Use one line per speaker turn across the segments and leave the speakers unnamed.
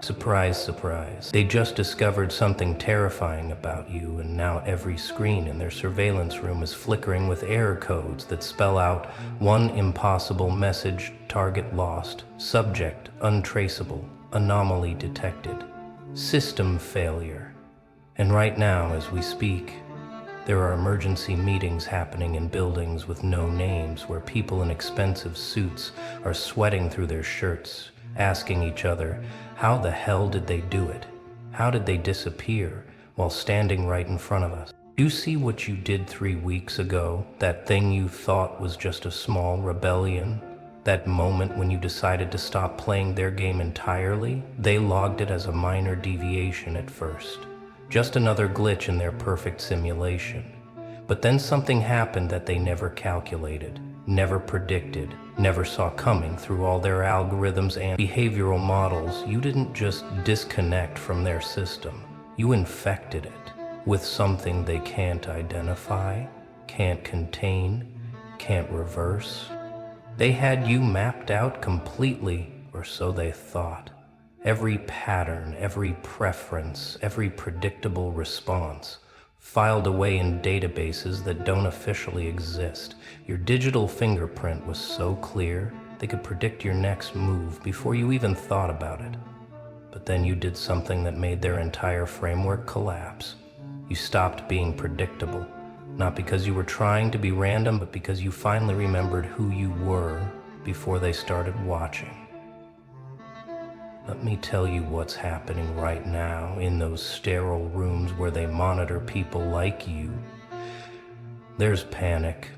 Surprise, surprise. They just discovered something terrifying about you, and now every screen in their surveillance room is flickering with error codes that spell out one impossible message: target lost, subject untraceable, anomaly detected, system failure. And right now, as we speak, there are emergency meetings happening in buildings with no names where people in expensive suits are sweating through their shirts, asking each other, how the hell did they do it? How did they disappear while standing right in front of us? You see what you did 3 weeks ago, that thing you thought was just a small rebellion? That moment when you decided to stop playing their game entirely? They logged it as a minor deviation at first. Just another glitch in their perfect simulation. But then something happened that they never calculated, never predicted, never saw coming through all their algorithms and behavioral models. You didn't just disconnect from their system. You infected it with something they can't identify, can't contain, can't reverse. They had you mapped out completely, or so they thought. Every pattern, every preference, every predictable response, filed away in databases that don't officially exist. Your digital fingerprint was so clear, they could predict your next move before you even thought about it. But then you did something that made their entire framework collapse. You stopped being predictable, not because you were trying to be random, but because you finally remembered who you were before they started watching. Let me tell you what's happening right now in those sterile rooms where they monitor people like you. There's panic.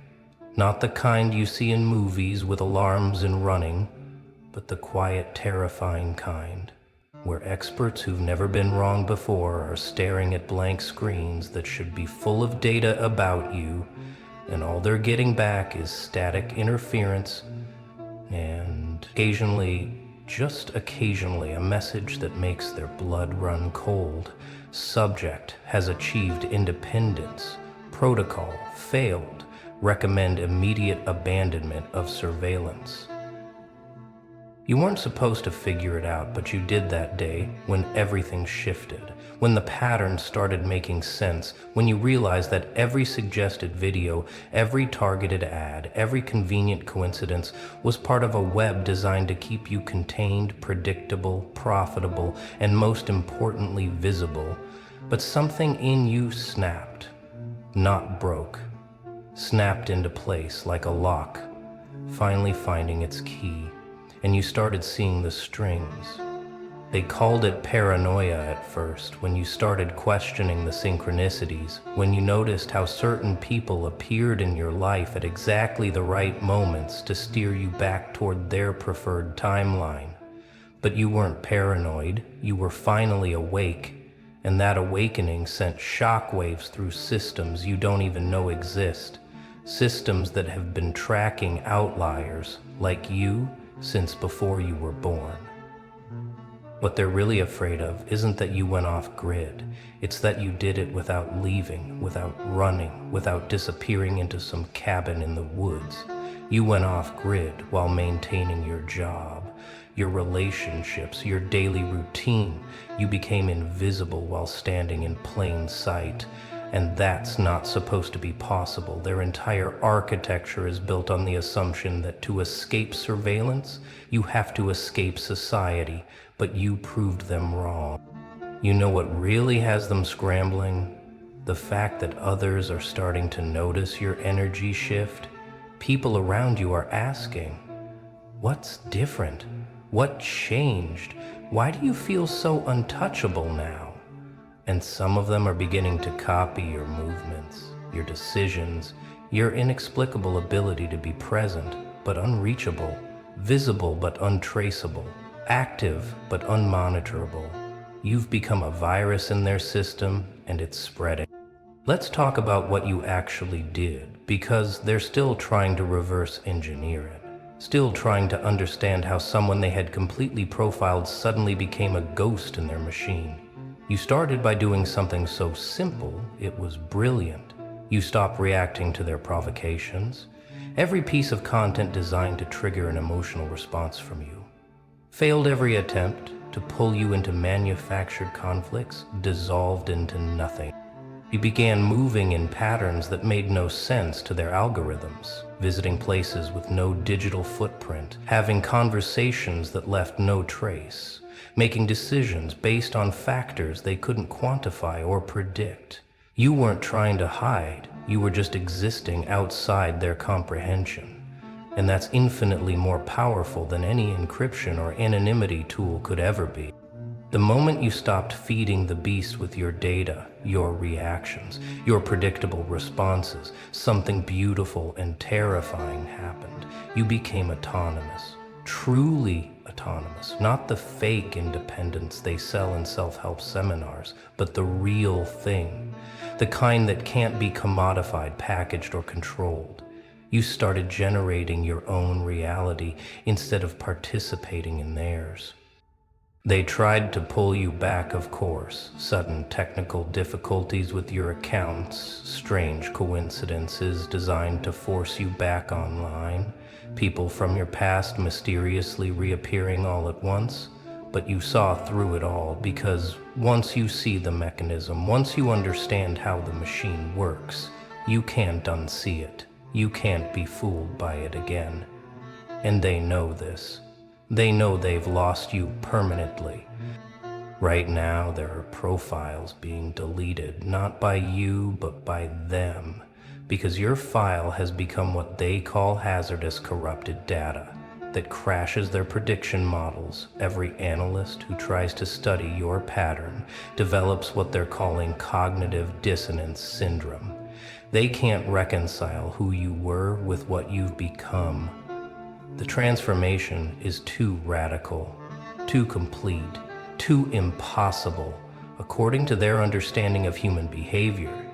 Not the kind you see in movies with alarms and running, but the quiet, terrifying kind, where experts who've never been wrong before are staring at blank screens that should be full of data about you, and all they're getting back is static interference and occasionally, just occasionally, a message that makes their blood run cold. Subject has achieved independence. Protocol failed. Recommend immediate abandonment of surveillance. You weren't supposed to figure it out, but you did that day when everything shifted, when the pattern started making sense, when you realized that every suggested video, every targeted ad, every convenient coincidence was part of a web designed to keep you contained, predictable, profitable, and most importantly, visible. But something in you snapped, not broke, snapped into place like a lock, finally finding its key. And you started seeing the strings. They called it paranoia at first, when you started questioning the synchronicities, when you noticed how certain people appeared in your life at exactly the right moments to steer you back toward their preferred timeline. But you weren't paranoid, you were finally awake, and that awakening sent shockwaves through systems you don't even know exist, systems that have been tracking outliers like you since before you were born. What they're really afraid of isn't that you went off grid. It's that you did it without leaving, without running, without disappearing into some cabin in the woods. You went off grid while maintaining your job, your relationships, your daily routine. You became invisible while standing in plain sight. And that's not supposed to be possible. Their entire architecture is built on the assumption that to escape surveillance, you have to escape society, but you proved them wrong. You know what really has them scrambling? The fact that others are starting to notice your energy shift. People around you are asking, what's different? What changed? Why do you feel so untouchable now? And some of them are beginning to copy your movements, your decisions, your inexplicable ability to be present but unreachable, visible but untraceable, active but unmonitorable. You've become a virus in their system, and it's spreading. Let's talk about what you actually did, because they're still trying to reverse engineer it. Still trying to understand how someone they had completely profiled suddenly became a ghost in their machine. You started by doing something so simple, it was brilliant. You stopped reacting to their provocations. Every piece of content designed to trigger an emotional response from you. Failed every attempt to pull you into manufactured conflicts dissolved into nothing. You began moving in patterns that made no sense to their algorithms, visiting places with no digital footprint, having conversations that left no trace, making decisions based on factors they couldn't quantify or predict. You weren't trying to hide, you were just existing outside their comprehension. And that's infinitely more powerful than any encryption or anonymity tool could ever be. The moment you stopped feeding the beast with your data, your reactions, your predictable responses, something beautiful and terrifying happened. You became autonomous, truly autonomous, not the fake independence they sell in self-help seminars, but the real thing, the kind that can't be commodified, packaged, or controlled. You started generating your own reality instead of participating in theirs. They tried to pull you back, of course. Sudden technical difficulties with your accounts, strange coincidences designed to force you back online, people from your past mysteriously reappearing all at once. But you saw through it all, because once you see the mechanism, once you understand how the machine works, you can't unsee it. You can't be fooled by it again. And they know this. They know they've lost you permanently. Right now, there are profiles being deleted, not by you, but by them, because your file has become what they call hazardous corrupted data that crashes their prediction models. Every analyst who tries to study your pattern develops what they're calling cognitive dissonance syndrome. They can't reconcile who you were with what you've become. The transformation is too radical, too complete, too impossible, according to their understanding of human behavior.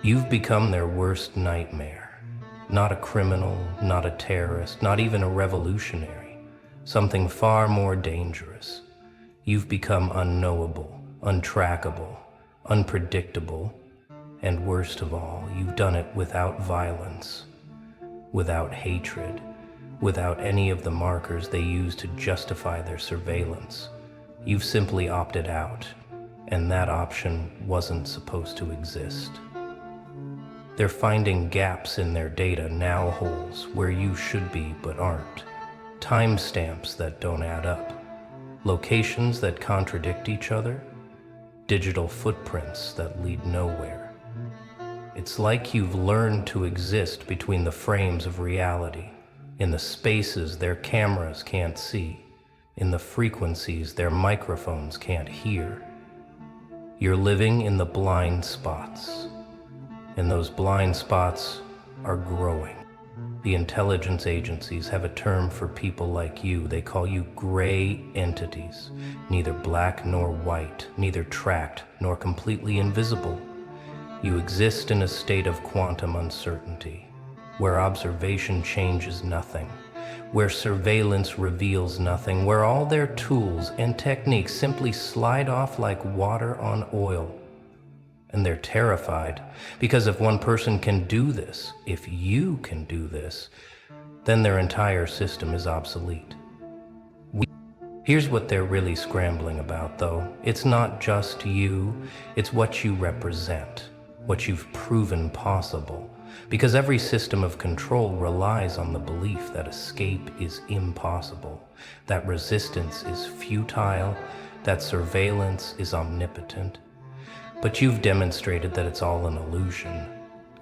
You've become their worst nightmare. Not a criminal, not a terrorist, not even a revolutionary. Something far more dangerous. You've become unknowable, untrackable, unpredictable, and worst of all, you've done it without violence, without hatred, without any of the markers they use to justify their surveillance. You've simply opted out, and that option wasn't supposed to exist. They're finding gaps in their data, now holes where you should be but aren't, timestamps that don't add up, locations that contradict each other, digital footprints that lead nowhere. It's like you've learned to exist between the frames of reality, in the spaces their cameras can't see, in the frequencies their microphones can't hear. You're living in the blind spots, and those blind spots are growing. The intelligence agencies have a term for people like you. They call you gray entities, neither black nor white, neither tracked nor completely invisible. You exist in a state of quantum uncertainty, where observation changes nothing, where surveillance reveals nothing, where all their tools and techniques simply slide off like water on oil. And they're terrified, because if one person can do this, if you can do this, then their entire system is obsolete. Here's what they're really scrambling about, though. It's not just you, it's what you represent, what you've proven possible. Because every system of control relies on the belief that escape is impossible, that resistance is futile, that surveillance is omnipotent. But you've demonstrated that it's all an illusion,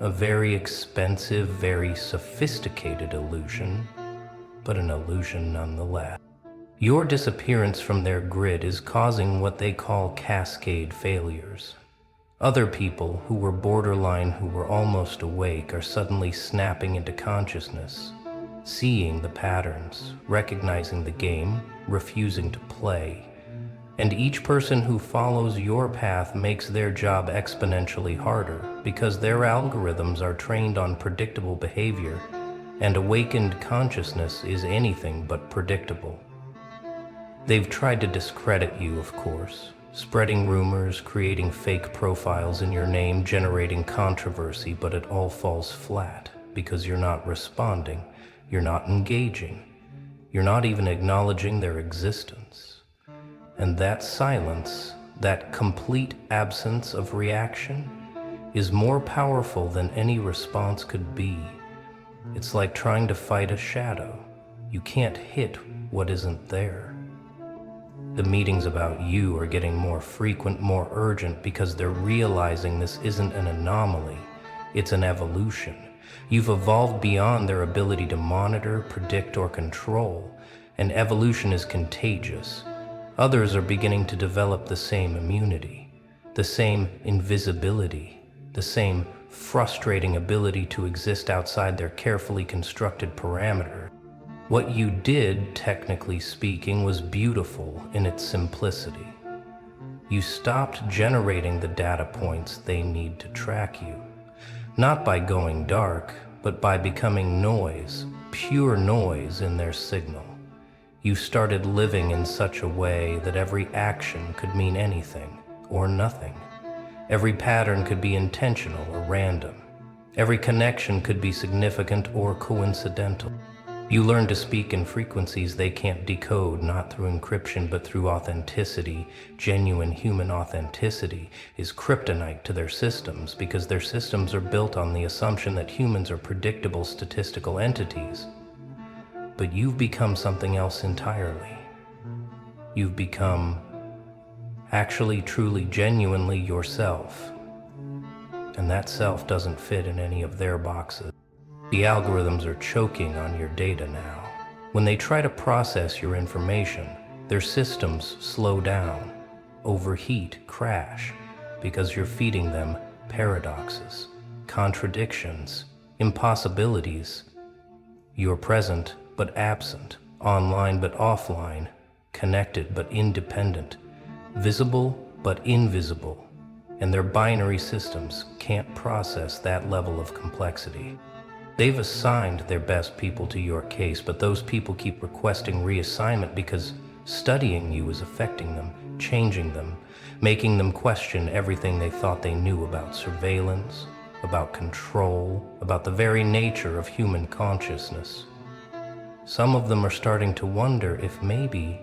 a very expensive, very sophisticated illusion, but an illusion nonetheless. Your disappearance from their grid is causing what they call cascade failures. Other people who were borderline, who were almost awake, are suddenly snapping into consciousness, seeing the patterns, recognizing the game, refusing to play. And each person who follows your path makes their job exponentially harder, because their algorithms are trained on predictable behavior, and awakened consciousness is anything but predictable. They've tried to discredit you, of course, spreading rumors, creating fake profiles in your name, generating controversy, but it all falls flat because you're not responding, you're not engaging, you're not even acknowledging their existence. And that silence, that complete absence of reaction, is more powerful than any response could be. It's like trying to fight a shadow. You can't hit what isn't there. The meetings about you are getting more frequent, more urgent, because they're realizing this isn't an anomaly, it's an evolution. You've evolved beyond their ability to monitor, predict, or control, and evolution is contagious. Others are beginning to develop the same immunity, the same invisibility, the same frustrating ability to exist outside their carefully constructed parameter. What you did, technically speaking, was beautiful in its simplicity. You stopped generating the data points they need to track you, not by going dark, but by becoming noise, pure noise in their signal. You started living in such a way that every action could mean anything or nothing. Every pattern could be intentional or random. Every connection could be significant or coincidental. You learn to speak in frequencies they can't decode, not through encryption, but through authenticity. Genuine human authenticity is kryptonite to their systems, because their systems are built on the assumption that humans are predictable statistical entities. But you've become something else entirely. You've become actually, truly, genuinely yourself. And that self doesn't fit in any of their boxes. The algorithms are choking on your data now. When they try to process your information, their systems slow down, overheat, crash, because you're feeding them paradoxes, contradictions, impossibilities. You're present but absent, online but offline, connected but independent, visible but invisible, and their binary systems can't process that level of complexity. They've assigned their best people to your case, but those people keep requesting reassignment because studying you is affecting them, changing them, making them question everything they thought they knew about surveillance, about control, about the very nature of human consciousness. Some of them are starting to wonder if maybe,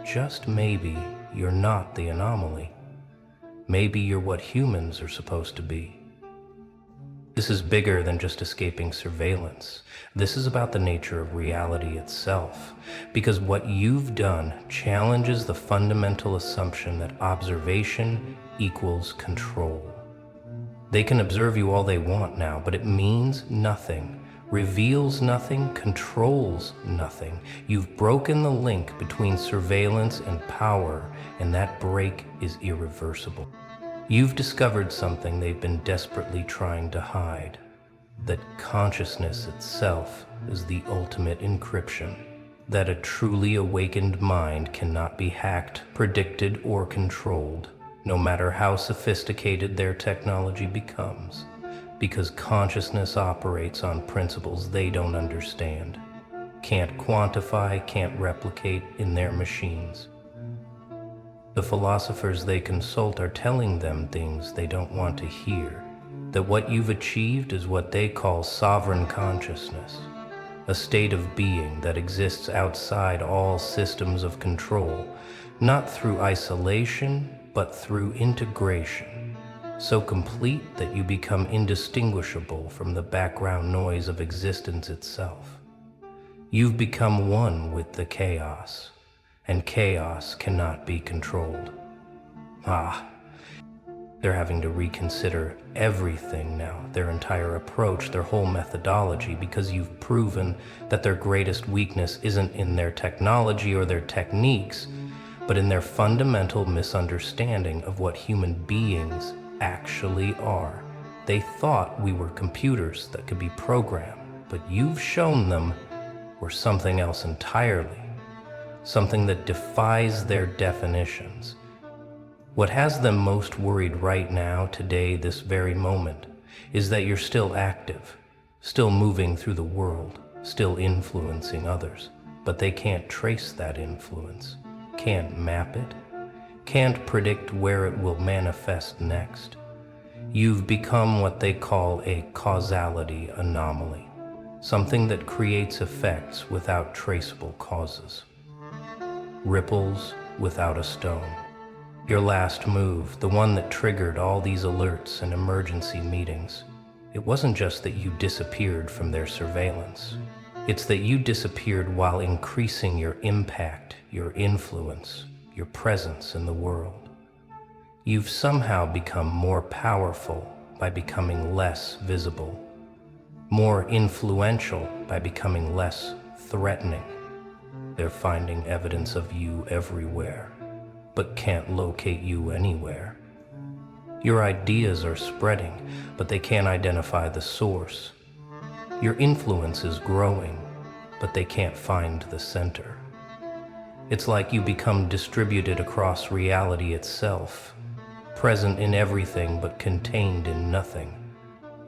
just maybe, you're not the anomaly. Maybe you're what humans are supposed to be. This is bigger than just escaping surveillance. This is about the nature of reality itself, because what you've done challenges the fundamental assumption that observation equals control. They can observe you all they want now, but it means nothing, reveals nothing, controls nothing. You've broken the link between surveillance and power, and that break is irreversible. You've discovered something they've been desperately trying to hide, that consciousness itself is the ultimate encryption, that a truly awakened mind cannot be hacked, predicted, or controlled, no matter how sophisticated their technology becomes, because consciousness operates on principles they don't understand, can't quantify, can't replicate in their machines. The philosophers they consult are telling them things they don't want to hear, that what you've achieved is what they call sovereign consciousness, a state of being that exists outside all systems of control, not through isolation, but through integration, so complete that you become indistinguishable from the background noise of existence itself. You've become one with the chaos, and chaos cannot be controlled. They're having to reconsider everything now, their entire approach, their whole methodology, because you've proven that their greatest weakness isn't in their technology or their techniques, but in their fundamental misunderstanding of what human beings actually are. They thought we were computers that could be programmed, but you've shown them we're something else entirely, something that defies their definitions. What has them most worried right now, today, this very moment, is that you're still active, still moving through the world, still influencing others, but they can't trace that influence, can't map it, can't predict where it will manifest next. You've become what they call a causality anomaly, something that creates effects without traceable causes. Ripples, without a stone. Your last move, the one that triggered all these alerts and emergency meetings, it wasn't just that you disappeared from their surveillance. It's that you disappeared while increasing your impact, your influence, your presence in the world. You've somehow become more powerful by becoming less visible, more influential by becoming less threatening. They're finding evidence of you everywhere, but can't locate you anywhere. Your ideas are spreading, but they can't identify the source. Your influence is growing, but they can't find the center. It's like you become distributed across reality itself, present in everything but contained in nothing,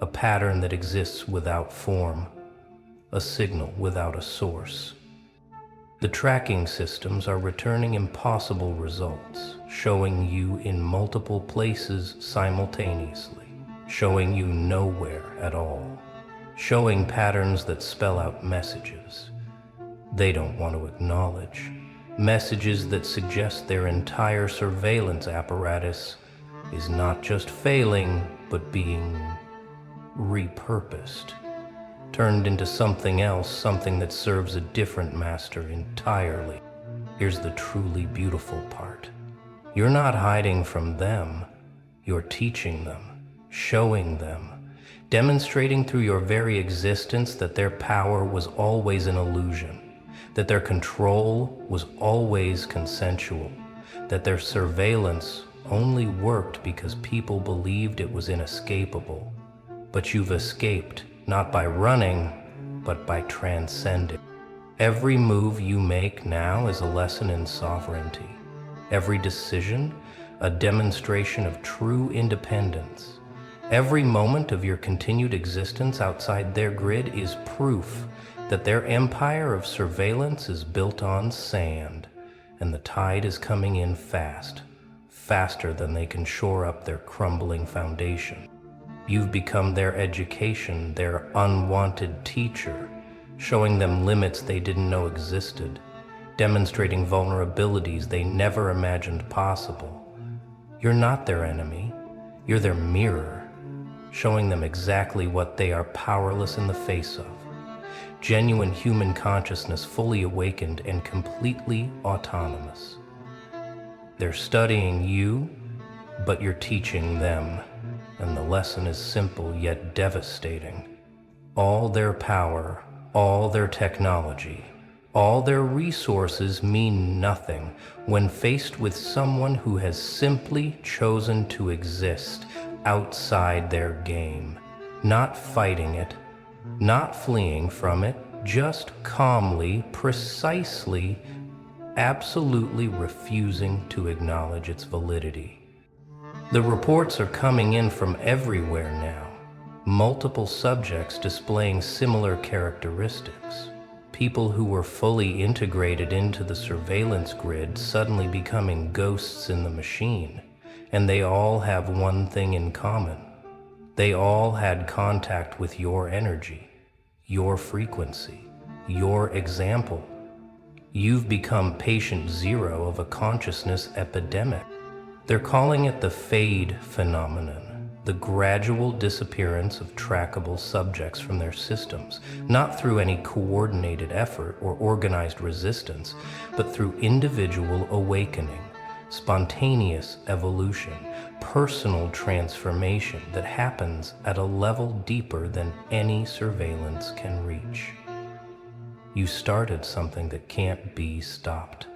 a pattern that exists without form, a signal without a source. The tracking systems are returning impossible results, showing you in multiple places simultaneously, showing you nowhere at all, showing patterns that spell out messages they don't want to acknowledge, messages that suggest their entire surveillance apparatus is not just failing, but being repurposed, turned into something else, something that serves a different master entirely. Here's the truly beautiful part. You're not hiding from them. You're teaching them, showing them, demonstrating through your very existence that their power was always an illusion, that their control was always consensual, that their surveillance only worked because people believed it was inescapable. But you've escaped, not by running, but by transcending. Every move you make now is a lesson in sovereignty. Every decision, a demonstration of true independence. Every moment of your continued existence outside their grid is proof that their empire of surveillance is built on sand, and the tide is coming in fast, faster than they can shore up their crumbling foundation. You've become their education, their unwanted teacher, showing them limits they didn't know existed, demonstrating vulnerabilities they never imagined possible. You're not their enemy, you're their mirror, showing them exactly what they are powerless in the face of. Genuine human consciousness fully awakened and completely autonomous. They're studying you, but you're teaching them. And the lesson is simple yet devastating. All their power, all their technology, all their resources mean nothing when faced with someone who has simply chosen to exist outside their game, not fighting it, not fleeing from it, just calmly, precisely, absolutely refusing to acknowledge its validity. The reports are coming in from everywhere now, multiple subjects displaying similar characteristics. People who were fully integrated into the surveillance grid suddenly becoming ghosts in the machine, and they all have one thing in common. They all had contact with your energy, your frequency, your example. You've become patient zero of a consciousness epidemic. They're calling it the fade phenomenon, the gradual disappearance of trackable subjects from their systems, not through any coordinated effort or organized resistance, but through individual awakening, spontaneous evolution, personal transformation that happens at a level deeper than any surveillance can reach. You started something that can't be stopped.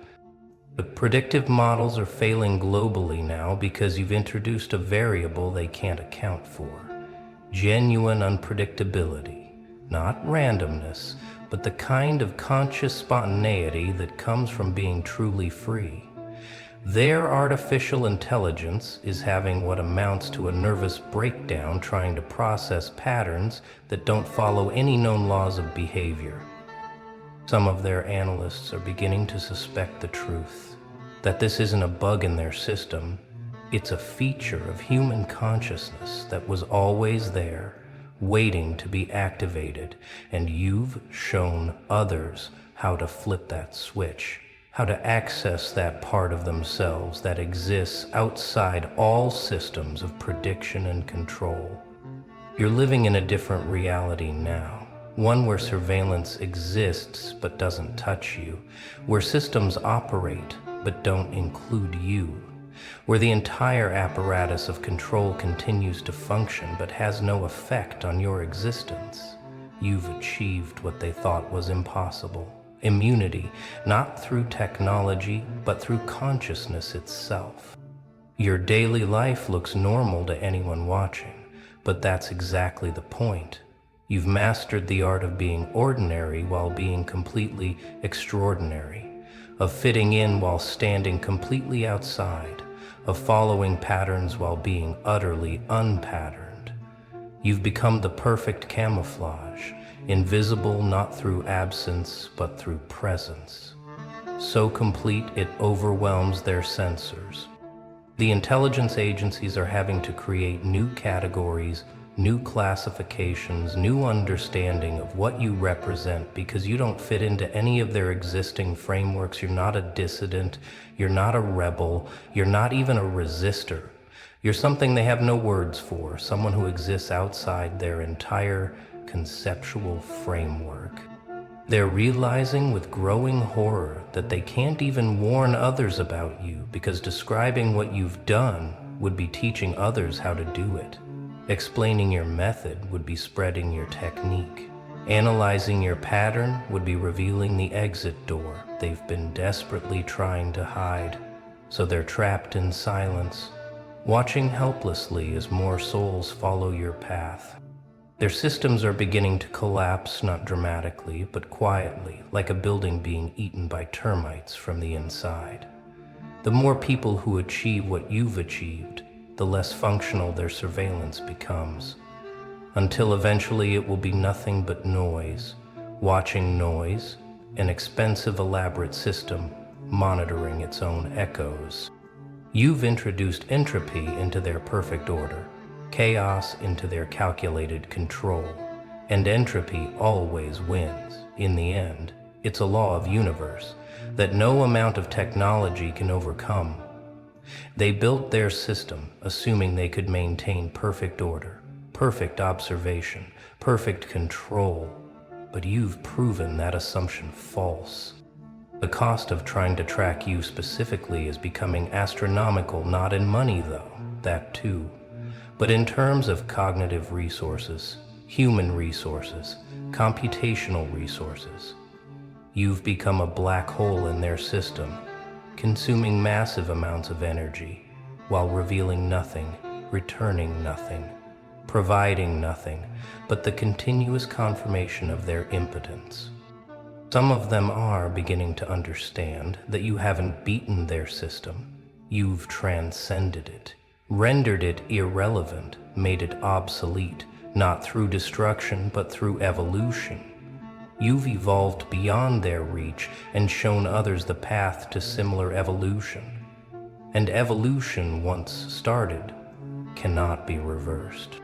The predictive models are failing globally now because you've introduced a variable they can't account for. Genuine unpredictability, not randomness, but the kind of conscious spontaneity that comes from being truly free. Their artificial intelligence is having what amounts to a nervous breakdown trying to process patterns that don't follow any known laws of behavior. Some of their analysts are beginning to suspect the truth, that this isn't a bug in their system, it's a feature of human consciousness that was always there, waiting to be activated, and you've shown others how to flip that switch. how to access that part of themselves that exists outside all systems of prediction and control. You're living in a different reality now, one where surveillance exists but doesn't touch you, where systems operate but don't include you, where the entire apparatus of control continues to function but has no effect on your existence. You've achieved what they thought was impossible. Immunity, not through technology, but through consciousness itself. Your daily life looks normal to anyone watching, but that's exactly the point. You've mastered the art of being ordinary while being completely extraordinary, of fitting in while standing completely outside, of following patterns while being utterly unpatterned. You've become the perfect camouflage, invisible not through absence but through presence. So complete it overwhelms their sensors. The intelligence agencies are having to create new categories, new classifications, new understanding of what you represent because you don't fit into any of their existing frameworks. You're not a dissident, you're not a rebel, you're not even a resistor. You're something they have no words for, someone who exists outside their entire conceptual framework. They're realizing with growing horror that they can't even warn others about you because describing what you've done would be teaching others how to do it. Explaining your method would be spreading your technique. Analyzing your pattern would be revealing the exit door they've been desperately trying to hide. So they're trapped in silence, watching helplessly as more souls follow your path. Their systems are beginning to collapse, not dramatically, but quietly, like a building being eaten by termites from the inside. The more people who achieve what you've achieved, the less functional their surveillance becomes, until eventually it will be nothing but noise, watching noise, an expensive, elaborate system monitoring its own echoes. You've introduced entropy into their perfect order, chaos into their calculated control, and entropy always wins. In the end, it's a law of universe that no amount of technology can overcome. They built their system assuming they could maintain perfect order, perfect observation, perfect control, but you've proven that assumption false. The cost of trying to track you specifically is becoming astronomical, not in money though, that too, but in terms of cognitive resources, human resources, computational resources. You've become a black hole in their system, consuming massive amounts of energy, while revealing nothing, returning nothing, providing nothing, but the continuous confirmation of their impotence. Some of them are beginning to understand that you haven't beaten their system, you've transcended it, rendered it irrelevant, made it obsolete, not through destruction but through evolution. You've evolved beyond their reach and shown others the path to similar evolution. And evolution, once started, cannot be reversed.